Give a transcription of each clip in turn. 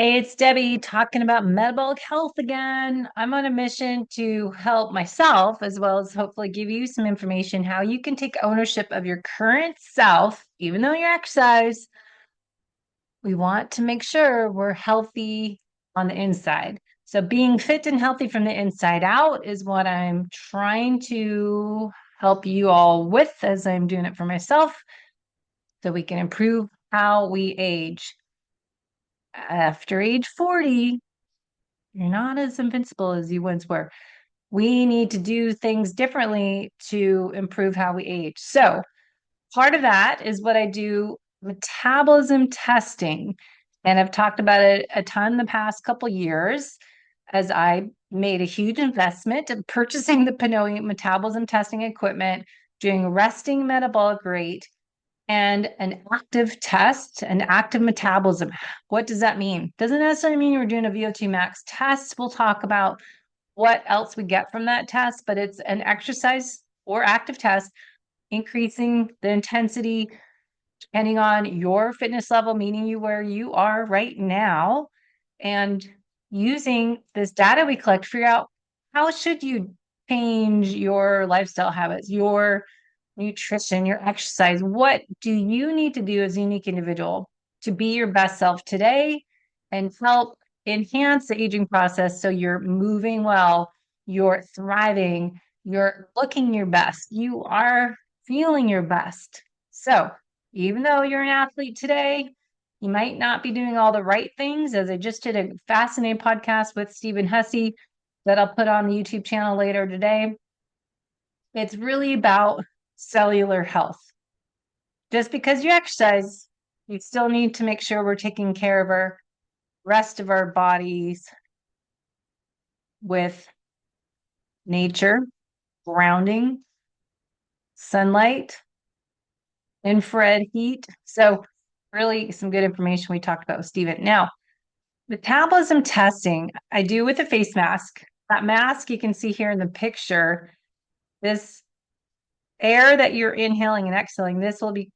Hey, it's Debbie talking about metabolic health again. I'm on a mission to help myself as well as hopefully give you some information how you can take ownership of your current self, even though you exercise. We want to make sure we're healthy on the inside. So, being fit and healthy from the inside out is what I'm trying to help you all with as I'm doing it for myself so we can improve how we age. After age 40, you're not as invincible as you once were. We need to do things differently to improve how we age. So, part of that is what I do metabolism testing. And I've talked about it a ton the past couple years as I made a huge investment in purchasing the PNOE metabolism testing equipment, doing resting metabolic rate, and an active test, an active metabolism. What does that mean? Doesn't necessarily mean you're doing a VO2 max test. We'll talk about what else we get from that test, but it's an exercise or active test, increasing the intensity depending on your fitness level, meaning you where you are right now, and using this data we collect to figure out how should you change your lifestyle habits, your nutrition, your exercise. What do you need to do as a unique individual to be your best self today and help enhance the aging process so you're moving well, you're thriving, you're looking your best, you are feeling your best. So, even though you're an athlete today, you might not be doing all the right things. As I just did a fascinating podcast with Stephen Hussey that I'll put on the YouTube channel later today. It's really about cellular health. Just because you exercise, you still need to make sure we're taking care of our rest of our bodies with nature, grounding, sunlight, infrared heat. So, really, some good information we talked about with Stephen. Now, metabolism testing, I do with a face mask. That mask you can see here in the picture, this air that you're inhaling and exhaling, this will be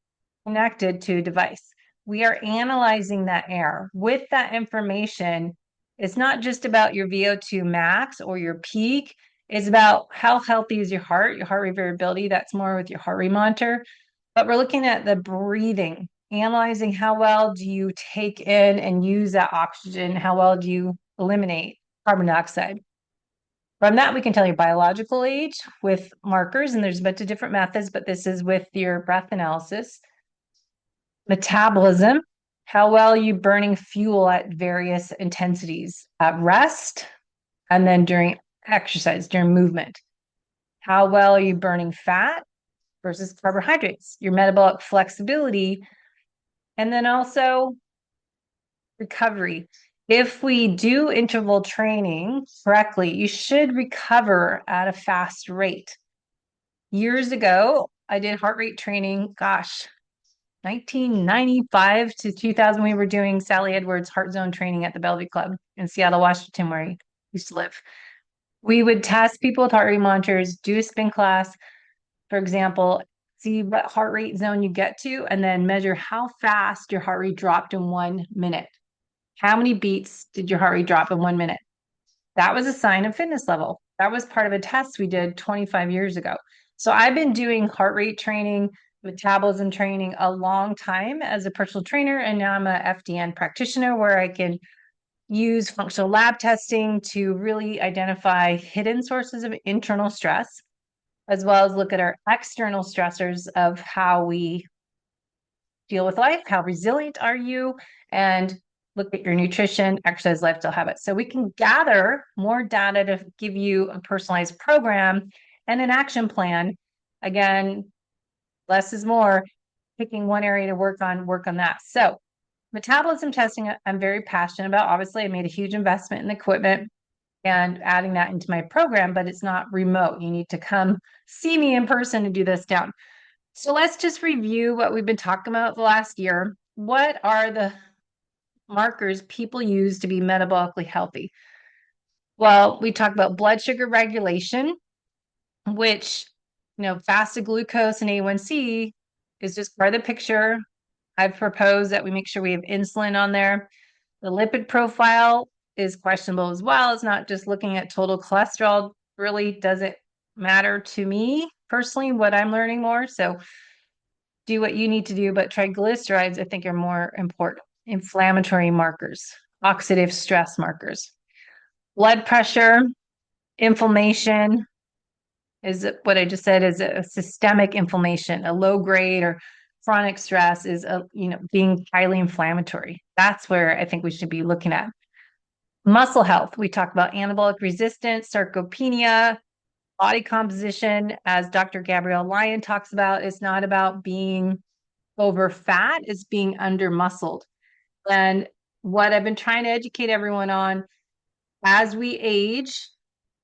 connected to a device. We are analyzing that air. With that information, it's not just about your VO2 max or your peak. It's about how healthy is your heart rate variability. That's more with your heart rate monitor. But we're looking at the breathing, analyzing how well do you take in and use that oxygen? How well do you eliminate carbon dioxide? From that, we can tell your biological age with markers, and there's a bunch of different methods, but this is with your breath analysis. Metabolism, how well are you burning fuel at various intensities at rest and then during exercise, during movement. How well are you burning fat versus carbohydrates, your metabolic flexibility, and then also recovery. If we do interval training correctly, you should recover at a fast rate. Years ago, I did heart rate training, 1995 to 2000, we were doing Sally Edwards heart zone training at the Bellevue Club in Seattle, Washington, where I used to live. We would test people with heart rate monitors, do a spin class, for example, see what heart rate zone you get to, and then measure how fast your heart rate dropped in 1 minute. How many beats did your heart rate drop in 1 minute? That was a sign of fitness level. That was part of a test we did 25 years ago. So I've been doing heart rate training, metabolism training a long time as a personal trainer, and now I'm a FDN practitioner where I can use functional lab testing to really identify hidden sources of internal stress, as well as look at our external stressors of how we deal with life, how resilient are you, and look at your nutrition, exercise, lifestyle habits. So we can gather more data to give you a personalized program and an action plan. Again, less is more, picking one area to work on that. So metabolism testing, I'm very passionate about. Obviously, I made a huge investment in the equipment and adding that into my program, but it's not remote. You need to come see me in person to do this down. So let's just review what we've been talking about the last year. What are the markers people use to be metabolically healthy? Well, we talked about blood sugar regulation, which, fasted glucose and A1C is just part of the picture. I've proposed that we make sure we have insulin on there. The lipid profile is questionable as well. It's not just looking at total cholesterol, really doesn't matter to me personally, what I'm learning more. So do what you need to do, but triglycerides, I think, are more important. Inflammatory markers, oxidative stress markers, blood pressure, inflammation is what I just said is a systemic inflammation, a low grade or chronic stress is being highly inflammatory. That's where I think we should be looking at. Muscle health. We talk about anabolic resistance, sarcopenia, body composition, as Dr. Gabrielle Lyon talks about. It's not about being over fat, it's being under muscled. And what I've been trying to educate everyone on, as we age,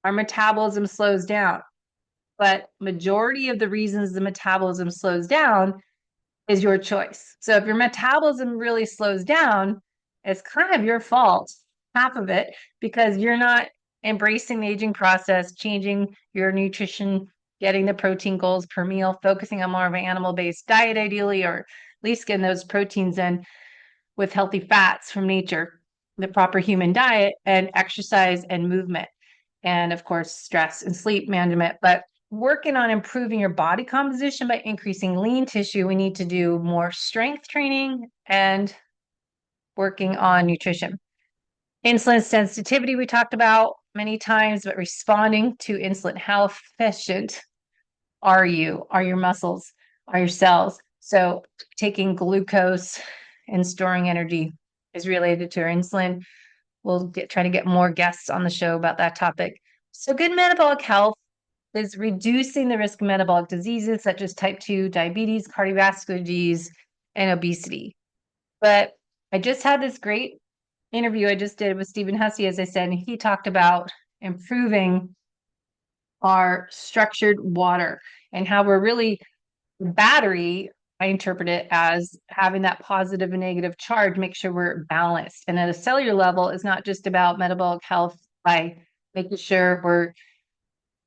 our metabolism slows down. But majority of the reasons the metabolism slows down is your choice. So if your metabolism really slows down, it's kind of your fault, half of it, because you're not embracing the aging process, changing your nutrition, getting the protein goals per meal, focusing on more of an animal-based diet ideally, or at least getting those proteins in with healthy fats from nature, the proper human diet, and exercise and movement. And of course, stress and sleep management. But working on improving your body composition by increasing lean tissue, we need to do more strength training and working on nutrition. Insulin sensitivity, we talked about many times, but responding to insulin, how efficient are you? Are your muscles? Are your cells? So taking glucose and storing energy is related to our insulin. We'll try to get more guests on the show about that topic. So good metabolic health is reducing the risk of metabolic diseases such as type 2 diabetes, cardiovascular disease, and obesity. But I just had this great interview I just did with Stephen Hussey, as I said, and he talked about improving our structured water and how we're really battery. I interpret it as having that positive and negative charge, make sure we're balanced. And at a cellular level, it's not just about metabolic health by making sure we're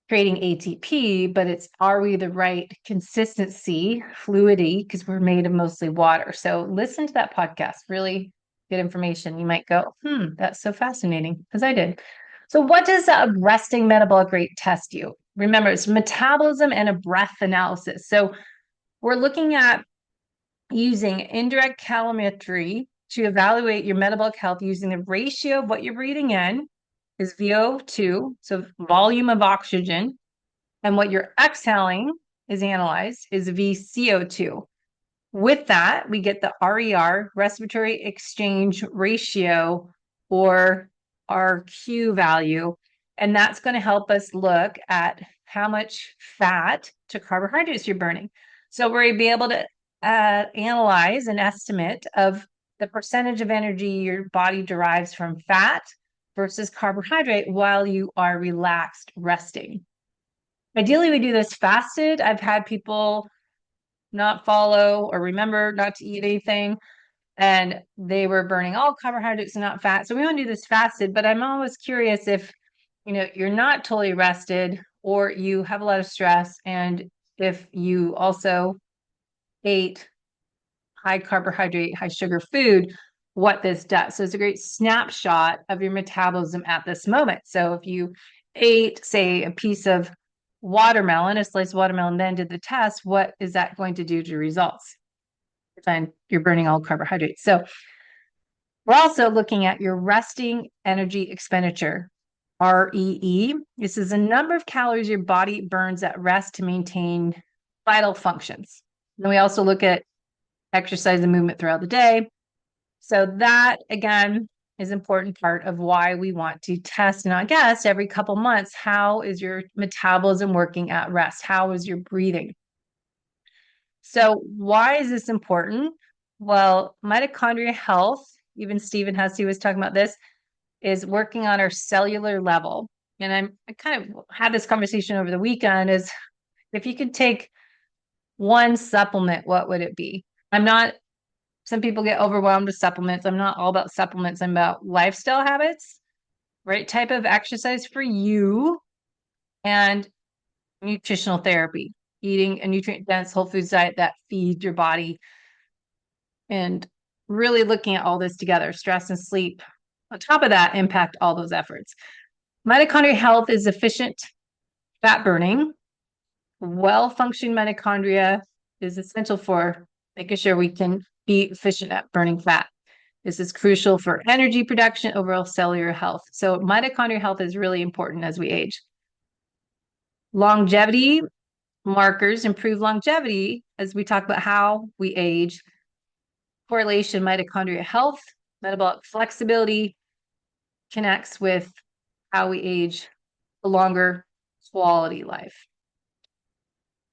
creating ATP, but it's, are we the right consistency, fluidity, because we're made of mostly water. So listen to that podcast, really good information. You might go, that's so fascinating, because I did. So what does a resting metabolic rate test you? Remember, it's metabolism and a breath analysis. So we're looking at using indirect calorimetry to evaluate your metabolic health using the ratio of what you're breathing in is VO2, so volume of oxygen, and what you're exhaling is analyzed is VCO2. With that, we get the RER, respiratory exchange ratio, or our Q value, and that's going to help us look at how much fat to carbohydrates you're burning. So we'll be able to analyze an estimate of the percentage of energy your body derives from fat versus carbohydrate while you are relaxed resting. Ideally, we do this fasted. I've had people not follow or remember not to eat anything, and they were burning all carbohydrates and not fat. So we want to do this fasted, but I'm always curious if you're not totally rested or you have a lot of stress, and if you also ate high carbohydrate, high sugar food, what this does. So it's a great snapshot of your metabolism at this moment. So if you ate, say, a piece of watermelon, a slice of watermelon, then did the test, what is that going to do to results? And you're burning all carbohydrates. So we're also looking at your resting energy expenditure, REE. This is a number of calories your body burns at rest to maintain vital functions. Then we also look at exercise and movement throughout the day. So that, again, is an important part of why we want to test, not guess, every couple months, how is your metabolism working at rest? How is your breathing? So why is this important? Well, mitochondria health, even Stephen Hussey was talking about this, is working on our cellular level. And I kind of had this conversation over the weekend is if you could take one supplement, what would it be? Some people get overwhelmed with supplements. I'm not all about supplements. I'm about lifestyle habits, right type of exercise for you, and nutritional therapy, eating a nutrient dense whole foods diet that feeds your body and really looking at all this together, stress and sleep, on top of that, impact all those efforts. Mitochondrial health is efficient fat burning. Well-functioning mitochondria is essential for making sure we can be efficient at burning fat. This is crucial for energy production, overall cellular health. So mitochondrial health is really important as we age. Longevity markers improve longevity as we talk about how we age. Correlation mitochondrial health, metabolic flexibility connects with how we age, a longer quality life.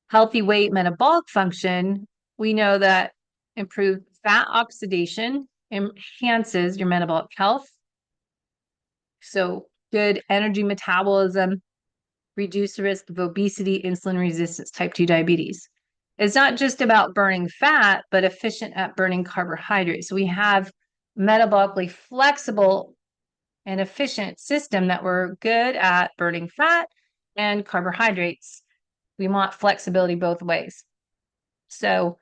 Healthy weight metabolic function, we know that improved fat oxidation enhances your metabolic health. So good energy metabolism, reduce the risk of obesity, insulin resistance, type 2 diabetes. It's not just about burning fat, but efficient at burning carbohydrates. So we have metabolically flexible and efficient system that we're good at burning fat and carbohydrates. We want flexibility both ways. So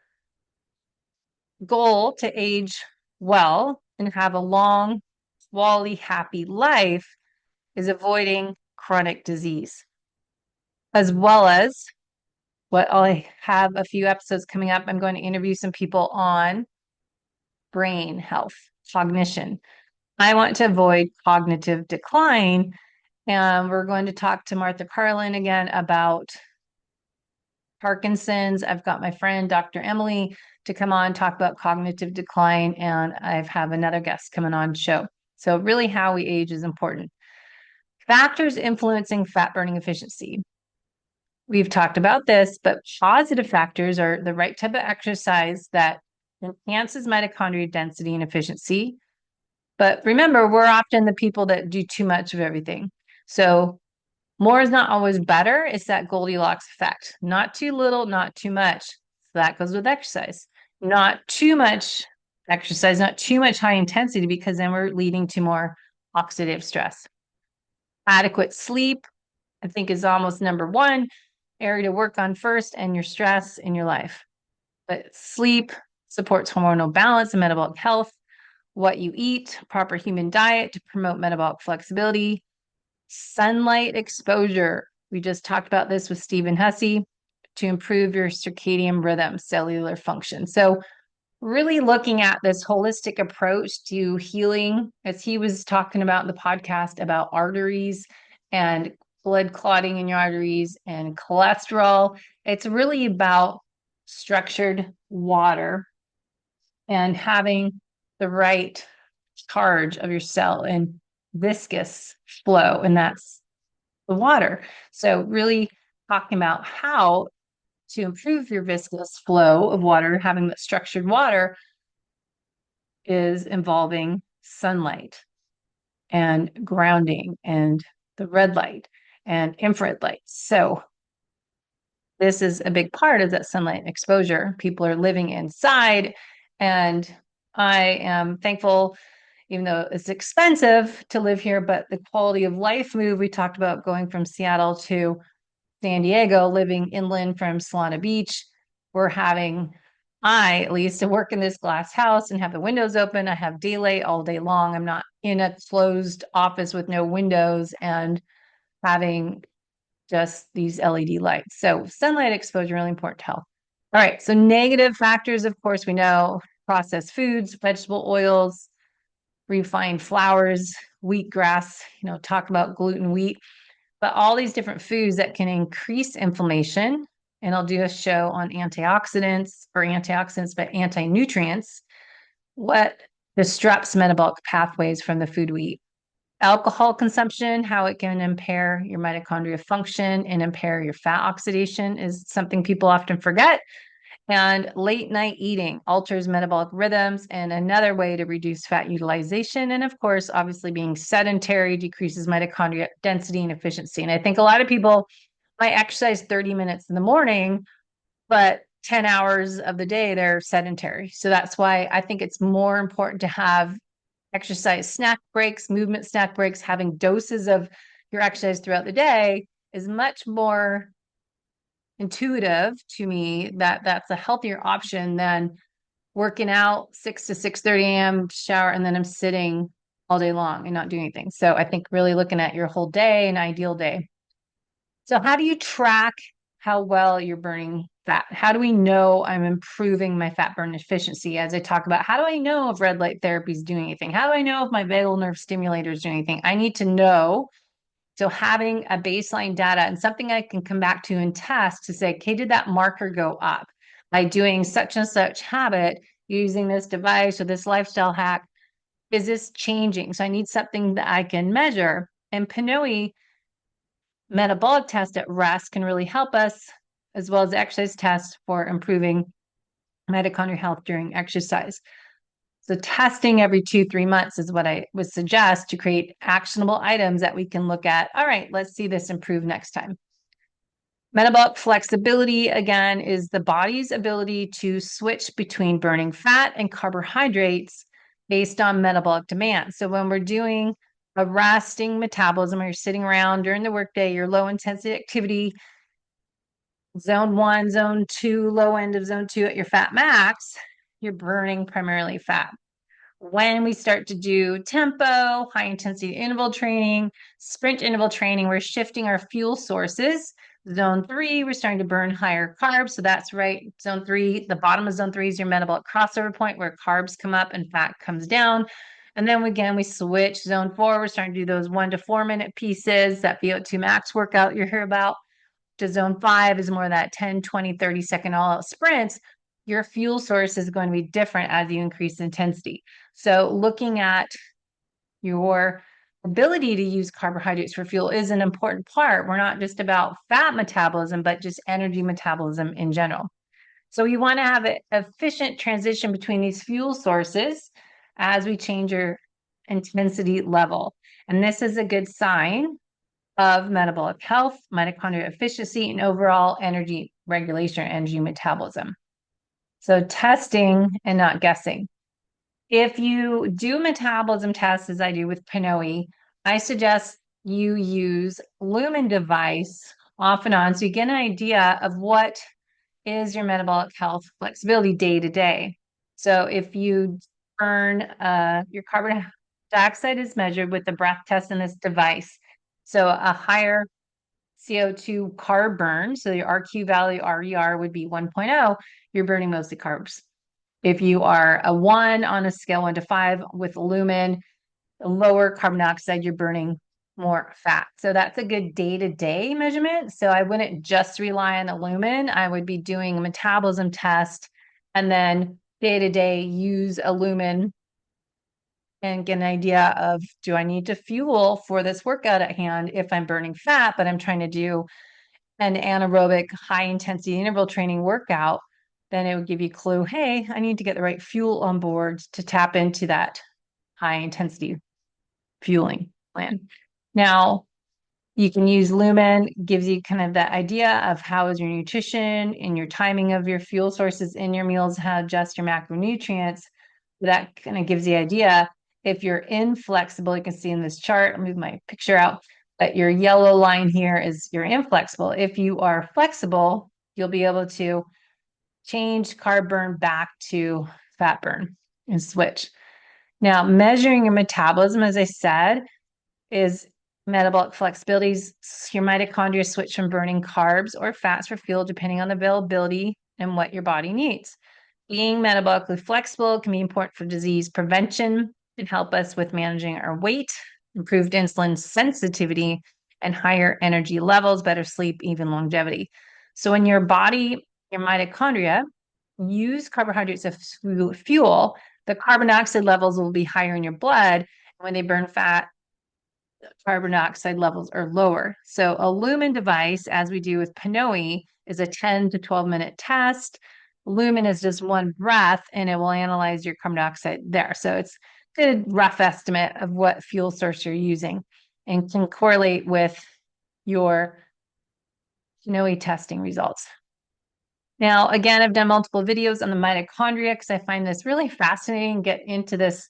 goal to age well and have a long, quality, happy life is avoiding chronic disease, as well as what I have a few episodes coming up. I'm going to interview some people on brain health, cognition. I want to avoid cognitive decline. And we're going to talk to Martha Carlin again about Parkinson's. I've got my friend, Dr. Emily, to come on, talk about cognitive decline. And I have another guest coming on show. So really how we age is important. Factors influencing fat burning efficiency. We've talked about this, but positive factors are the right type of exercise that enhances mitochondrial density and efficiency. But remember, we're often the people that do too much of everything. So more is not always better. It's that Goldilocks effect. Not too little, not too much. So that goes with exercise. Not too much exercise, not too much high intensity, because then we're leading to more oxidative stress. Adequate sleep, I think, is almost number one area to work on first, and your stress in your life. But sleep supports hormonal balance and metabolic health. What you eat, proper human diet to promote metabolic flexibility. Sunlight exposure. We just talked about this with Stephen Hussey to improve your circadian rhythm, cellular function. So really looking at this holistic approach to healing, as he was talking about in the podcast about arteries and blood clotting in your arteries and cholesterol. It's really about structured water and having the right charge of your cell and viscous flow, and that's the water. So really talking about how to improve your viscous flow of water, having that structured water is involving sunlight and grounding and the red light and infrared light. So this is a big part of that sunlight exposure. People are living inside, and I am thankful, even though it's expensive to live here, but the quality of life move, we talked about going from Seattle to San Diego, living inland from Solana Beach. I at least, to work in this glass house and have the windows open. I have daylight all day long. I'm not in a closed office with no windows and having just these LED lights. So sunlight exposure, really important to health. All right. So negative factors, of course, we know processed foods, vegetable oils, refined flours, wheatgrass, talk about gluten, wheat, but all these different foods that can increase inflammation. And I'll do a show on antioxidants, but anti-nutrients, what disrupts metabolic pathways from the food we eat. Alcohol consumption, how it can impair your mitochondria function and impair your fat oxidation is something people often forget. And late night eating alters metabolic rhythms, and another way to reduce fat utilization. And of course, obviously being sedentary decreases mitochondria density and efficiency. And I think a lot of people might exercise 30 minutes in the morning, but 10 hours of the day they're sedentary. So that's why I think it's more important to have exercise snack breaks, movement snack breaks. Having doses of your exercise throughout the day is much more intuitive to me, that that's a healthier option than working out 6 to 6:30 a.m., shower, and then I'm sitting all day long and not doing anything. So I think really looking at your whole day, an ideal day. So how do you track how well you're burning fat? How do we know I'm improving my fat burn efficiency? As I talk about, how do I know if red light therapy is doing anything? How do I know if my vagal nerve stimulator is doing anything? I need to know. So having a baseline data and something I can come back to and test to say, okay, did that marker go up by doing such and such habit, using this device or this lifestyle hack? Is this changing? So I need something that I can measure. And PNOE metabolic test at rest can really help us, as well as exercise tests for improving mitochondrial health during exercise. So testing every 2-3 months is what I would suggest to create actionable items that we can look at. All right, let's see this improve next time. Metabolic flexibility, again, is the body's ability to switch between burning fat and carbohydrates based on metabolic demand. So when we're doing a resting metabolism, or you're sitting around during the workday, your low intensity activity, zone 1, zone 2, low end of zone 2 at your fat max, you're burning primarily fat. When we start to do tempo, high intensity interval training, sprint interval training, we're shifting our fuel sources. Zone 3, we're starting to burn higher carbs. So that's right. Zone 3, the bottom of zone 3 is your metabolic crossover point where carbs come up and fat comes down. And then again, we switch. Zone 4, we're starting to do those 1 to 4 minute pieces, that VO2 max workout you hear about. To zone 5 is more of that 10, 20, 30-second all out sprints. Your fuel source is going to be different as you increase intensity. So looking at your ability to use carbohydrates for fuel is an important part. We're not just about fat metabolism, but just energy metabolism in general. So you want to have an efficient transition between these fuel sources as we change your intensity level. And this is a good sign of metabolic health, mitochondrial efficiency, and overall energy regulation, energy metabolism. So testing and not guessing. If you do metabolism tests, as I do with PNOE, I suggest you use Lumen device off and on so you get an idea of what is your metabolic health flexibility day to day. So if you burn, your carbon dioxide is measured with the breath test in this device. So a higher CO2 carb burn, so your RQ value, RER would be 1.0, you're burning mostly carbs. If you are a 1 on a scale 1 to 5 with lumen, lower carbon dioxide, you're burning more fat. So that's a good day-to-day measurement. So I wouldn't just rely on the lumen. I would be doing a metabolism test and then day-to-day use a lumen and get an idea of, do I need to fuel for this workout at hand if I'm burning fat, but I'm trying to do an anaerobic high intensity interval training workout, then it would give you a clue, hey, I need to get the right fuel on board to tap into that high intensity fueling plan. Now, you can use Lumen, gives you kind of that idea of how is your nutrition and your timing of your fuel sources in your meals, how to adjust your macronutrients. That kind of gives the idea. If you're inflexible, you can see in this chart, I'll move my picture out, but your yellow line here is you're inflexible. If you are flexible, you'll be able to change carb burn back to fat burn and switch. Now, measuring your metabolism, as I said, is metabolic flexibilities. Your mitochondria switch from burning carbs or fats for fuel, depending on the availability and what your body needs. Being metabolically flexible can be important for disease prevention and help us with managing our weight, improved insulin sensitivity, and higher energy levels, better sleep, even longevity. So when your body, your mitochondria, use carbohydrates as fuel, the carbon dioxide levels will be higher in your blood. When they burn fat, carbon dioxide levels are lower. So a Lumen device, as we do with PNOE, is a 10 to 12-minute test. Lumen is just one breath, and it will analyze your carbon dioxide there. So it's a good rough estimate of what fuel source you're using and can correlate with your PNOE testing results. Now, again, I've done multiple videos on the mitochondria because I find this really fascinating, get into this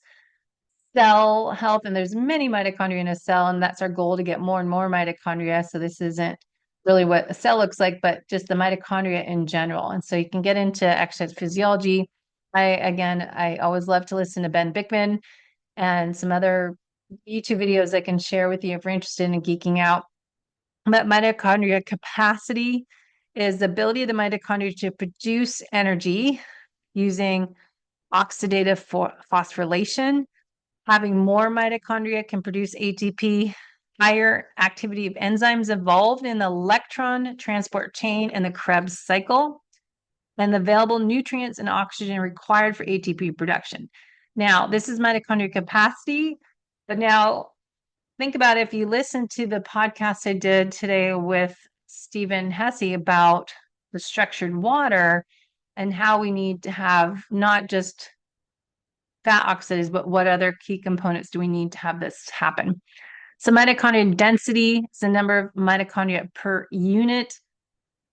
cell health, and there's many mitochondria in a cell, and that's our goal, to get more and more mitochondria. So this isn't really what a cell looks like, but just the mitochondria in general. And so you can get into exercise physiology I always love to listen to Ben Bickman and some other YouTube videos I can share with you if you're interested in geeking out. But mitochondria capacity is the ability of the mitochondria to produce energy using oxidative phosphorylation. Having more mitochondria can produce ATP. Higher activity of enzymes involved in the electron transport chain and the Krebs cycle, and the available nutrients and oxygen required for ATP production. Now, this is mitochondria capacity, but now think about if you listen to the podcast I did today with Stephen Hesse about the structured water and how we need to have not just fat oxidase, but what other key components do we need to have this happen? So mitochondrial density is the number of mitochondria per unit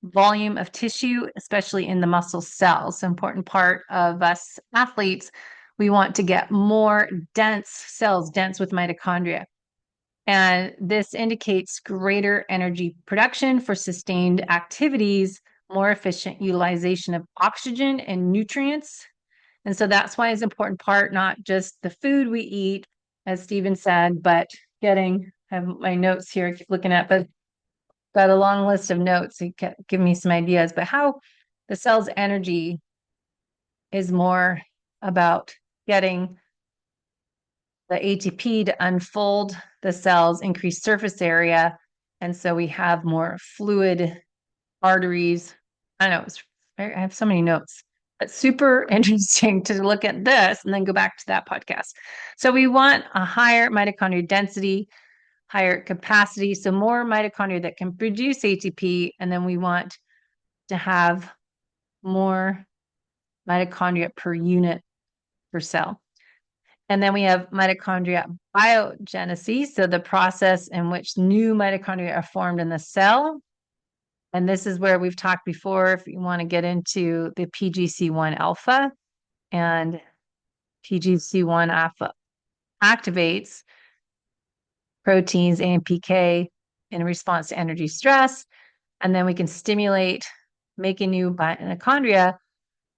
volume of tissue, especially in the muscle cells. So important part of us athletes, we want to get more dense cells, dense with mitochondria. And this indicates greater energy production for sustained activities, more efficient utilization of oxygen and nutrients. And so that's why it's an important part, not just the food we eat, as Stephen said, but I have my notes here, I keep looking at, but got a long list of notes. You can give me some ideas, but how the cell's energy is more about getting the ATP to unfold the cells, increase surface area. And so we have more fluid arteries. I know I have so many notes. It's super interesting to look at this and then go back to that podcast. So we want a higher mitochondrial density, higher capacity, so more mitochondria that can produce ATP, and then we want to have more mitochondria per unit per cell. And then we have mitochondrial biogenesis, so the process in which new mitochondria are formed in the cell. And this is where we've talked before, if you want to get into the PGC1 alpha, and PGC1 alpha activates proteins AMPK in response to energy stress. And then we can stimulate making new mitochondria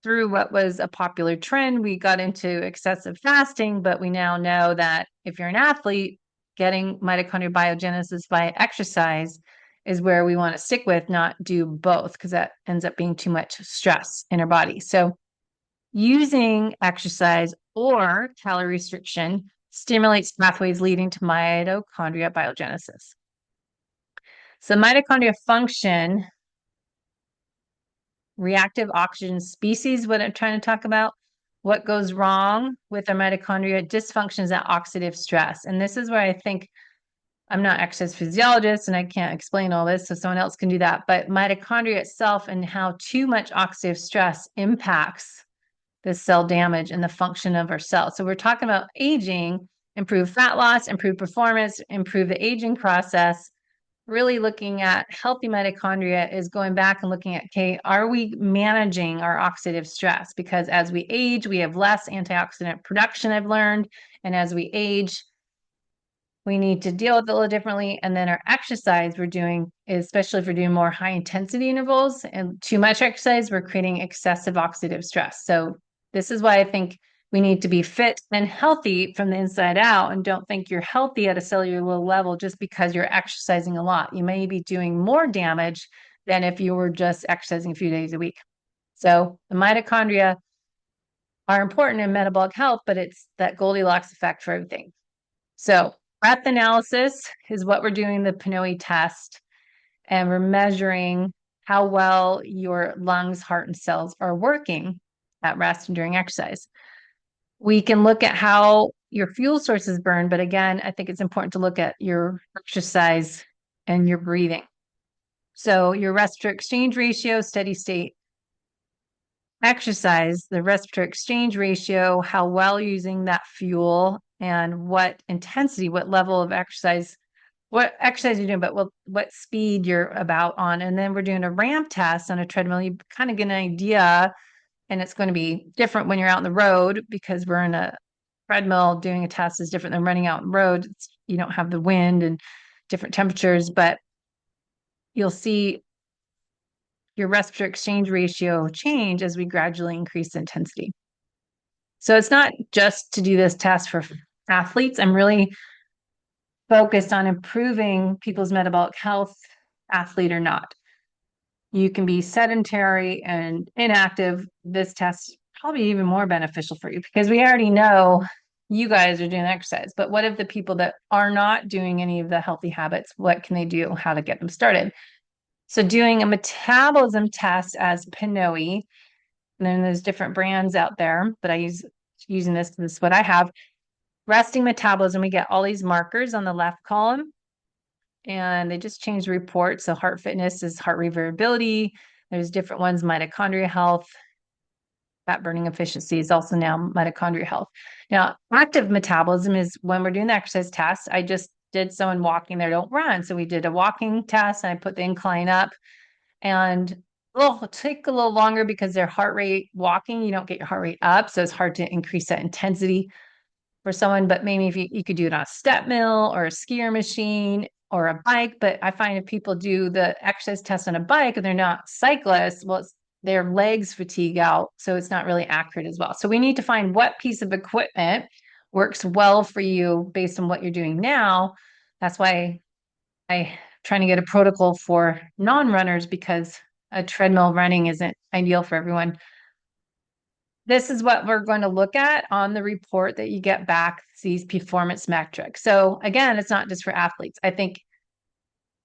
through what was a popular trend. We got into excessive fasting, but we now know that if you're an athlete, getting mitochondrial biogenesis by exercise is where we want to stick with, not do both, because that ends up being too much stress in our body. So using exercise or calorie restriction stimulates pathways leading to mitochondrial biogenesis. So mitochondria function, reactive oxygen species, what I'm trying to talk about. What goes wrong with our mitochondria? Dysfunctions at oxidative stress. And this is where I think I'm not exercise physiologist and I can't explain all this, so someone else can do that. But mitochondria itself and how too much oxidative stress impacts the cell damage and the function of our cells. So we're talking about aging, improve fat loss, improve performance, improve the aging process. Really looking at healthy mitochondria is going back and looking at, okay, are we managing our oxidative stress? Because as we age, we have less antioxidant production, I've learned. And as we age, we need to deal with it a little differently. And then our exercise we're doing, especially if we're doing more high intensity intervals and too much exercise, we're creating excessive oxidative stress. So this is why I think we need to be fit and healthy from the inside out, and don't think you're healthy at a cellular level just because you're exercising a lot. You may be doing more damage than if you were just exercising a few days a week. So the mitochondria are important in metabolic health, but it's that Goldilocks effect for everything. So breath analysis is what we're doing the PNOE test, and we're measuring how well your lungs, heart, and cells are working at rest and during exercise. We can look at how your fuel sources burn, but again, I think it's important to look at your exercise and your breathing. So your respiratory exchange ratio, steady state exercise, the respiratory exchange ratio, how well you're using that fuel, and what intensity, what level of exercise, what exercise you're doing, but what speed you're about on. And then we're doing a ramp test on a treadmill. You kind of get an idea, and it's going to be different when you're out on the road because we're in a treadmill. Doing a test is different than running out on the road. You don't have the wind and different temperatures, but you'll see your respiratory exchange ratio change as we gradually increase intensity. So it's not just to do this test for athletes. I'm really focused on improving people's metabolic health, athlete or not. You can be sedentary and inactive. This test probably even more beneficial for you because we already know you guys are doing exercise. But what if the people that are not doing any of the healthy habits, what can they do? How to get them started? So doing a metabolism test as PNOE, and then there's different brands out there, but using this is what I have. Resting metabolism, we get all these markers on the left column, and they just changed the report. So heart fitness is heart rate variability. There's different ones, mitochondria health, fat burning efficiency is also now mitochondria health. Now, active metabolism is when we're doing the exercise test. I just did someone walking there, don't run. So we did a walking test and I put the incline up, and it'll take a little longer because their heart rate walking, you don't get your heart rate up. So it's hard to increase that intensity for someone, but maybe if you could do it on a step mill or a skier machine or a bike. But I find if people do the exercise test on a bike and they're not cyclists, well, it's their legs fatigue out. So it's not really accurate as well. So we need to find what piece of equipment works well for you based on what you're doing now. That's why I'm trying to get a protocol for non-runners because a treadmill running isn't ideal for everyone. This is what we're going to look at on the report that you get back, these performance metrics. So again, it's not just for athletes. I think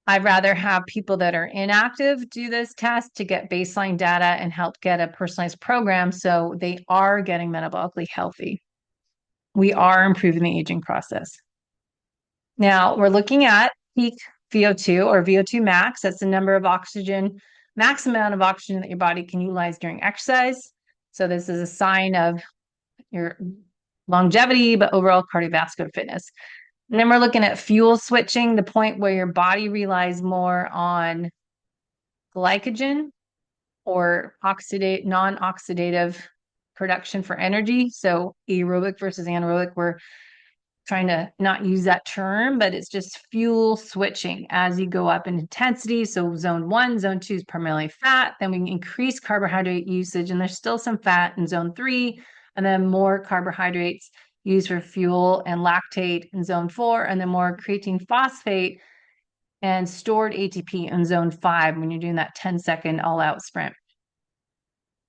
I'd rather have people that are inactive do this test to get baseline data and help get a personalized program so they are getting metabolically healthy. We are improving the aging process. Now we're looking at peak VO2 or VO2 max. That's the number of oxygen, max amount of oxygen that your body can utilize during exercise. So this is a sign of your longevity, but overall cardiovascular fitness. And then we're looking at fuel switching, the point where your body relies more on glycogen or non-oxidative production for energy. So aerobic versus anaerobic, we're trying to not use that term, but it's just fuel switching as you go up in intensity. So zone 1, zone 2 is primarily fat. Then we can increase carbohydrate usage, and there's still some fat in zone 3, and then more carbohydrates used for fuel and lactate in zone 4, and then more creatine phosphate and stored ATP in zone 5 when you're doing that 10-second all-out sprint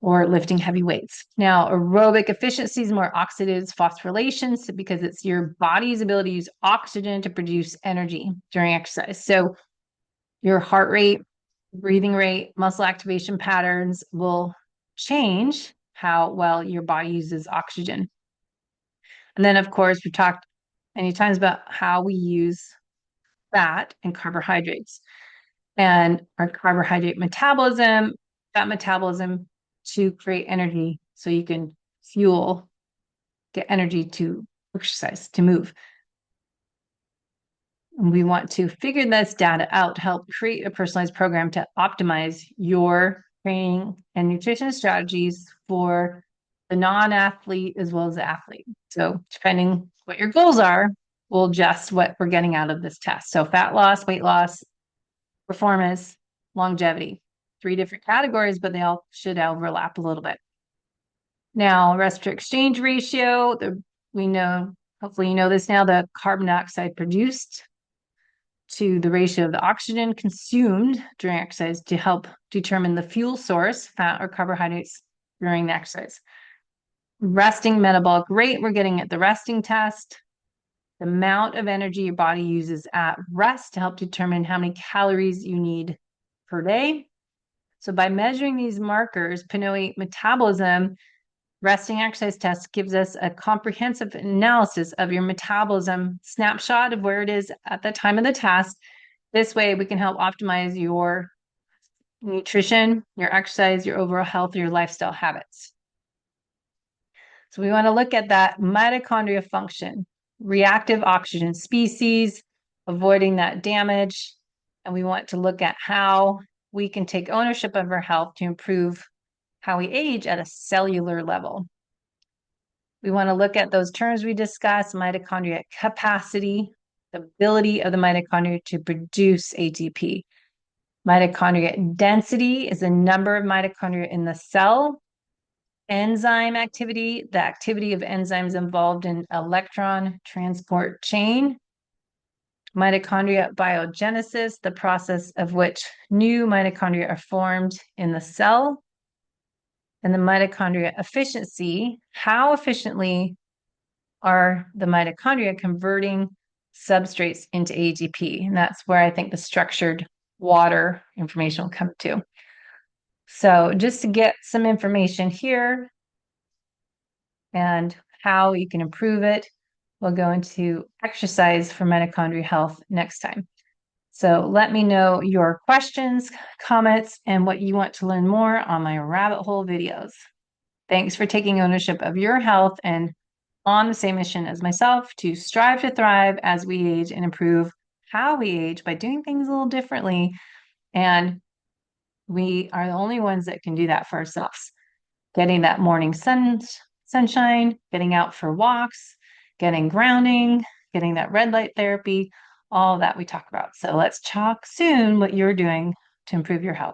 or lifting heavy weights. Now, aerobic efficiency is more oxidative phosphorylation because it's your body's ability to use oxygen to produce energy during exercise. So your heart rate, breathing rate, muscle activation patterns will change how well your body uses oxygen. And then, of course, we've talked many times about how we use fat and carbohydrates and our carbohydrate metabolism, fat metabolism to create energy so you can get energy to exercise, to move. And we want to figure this data out to help create a personalized program to optimize your training and nutrition strategies for the non-athlete as well as the athlete. So depending what your goals are, we'll adjust what we're getting out of this test. So fat loss, weight loss, performance, longevity, 3 different categories, but they all should overlap a little bit. Now, rest to exchange ratio, we know, hopefully you know this now, the carbon dioxide produced to the ratio of the oxygen consumed during exercise to help determine the fuel source, fat or carbohydrates during the exercise. Resting metabolic rate, we're getting at the resting test. The amount of energy your body uses at rest to help determine how many calories you need per day. So by measuring these markers, PNOE metabolism, resting exercise test gives us a comprehensive analysis of your metabolism snapshot of where it is at the time of the test. This way we can help optimize your nutrition, your exercise, your overall health, your lifestyle habits. So we want to look at that mitochondria function, reactive oxygen species, avoiding that damage. And we want to look at how we can take ownership of our health to improve how we age at a cellular level. We want to look at those terms we discussed, mitochondria capacity, the ability of the mitochondria to produce ATP. Mitochondria density is the number of mitochondria in the cell. enzyme activity, the activity of enzymes involved in electron transport chain. Mitochondria biogenesis, the process of which new mitochondria are formed in the cell. And the mitochondria efficiency, how efficiently are the mitochondria converting substrates into ATP? And that's where I think the structured water information will come to. So just to get some information here and how you can improve it, we'll go into exercise for mitochondrial health next time. So let me know your questions, comments, and what you want to learn more on my rabbit hole videos. Thanks for taking ownership of your health and on the same mission as myself to strive to thrive as we age and improve how we age by doing things a little differently. And we are the only ones that can do that for ourselves. Getting that morning sunshine, getting out for walks, getting grounding, getting that red light therapy, all that we talk about. So let's talk soon what you're doing to improve your health.